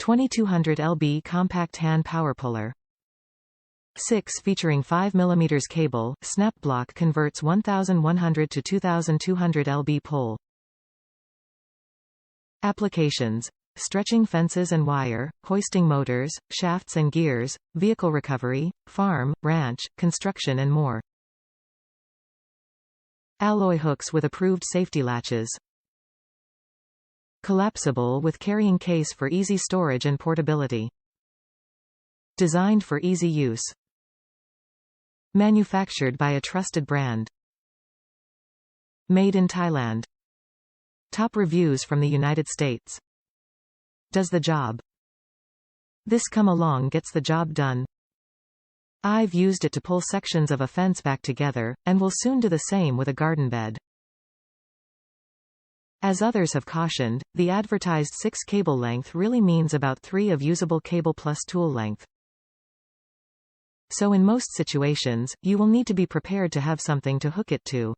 2200 lb compact hand power puller. 6 featuring 5 mm cable, snap block converts 1100 to 2200 lb pole. Applications: stretching fences and wire, hoisting motors, shafts and gears, vehicle recovery, farm, ranch, construction and more. Alloy hooks with approved safety latches. Collapsible with carrying case for easy storage and portability. Designed for easy use. Manufactured by a trusted brand. Made in Thailand. Top reviews from the United States. Does the job. This come along gets the job done. I've used it to pull sections of a fence back together, and will soon do the same with a garden bed. As others have cautioned, the advertised 6 cable length really means about 3 of usable cable plus tool length. So in most situations, you will need to be prepared to have something to hook it to.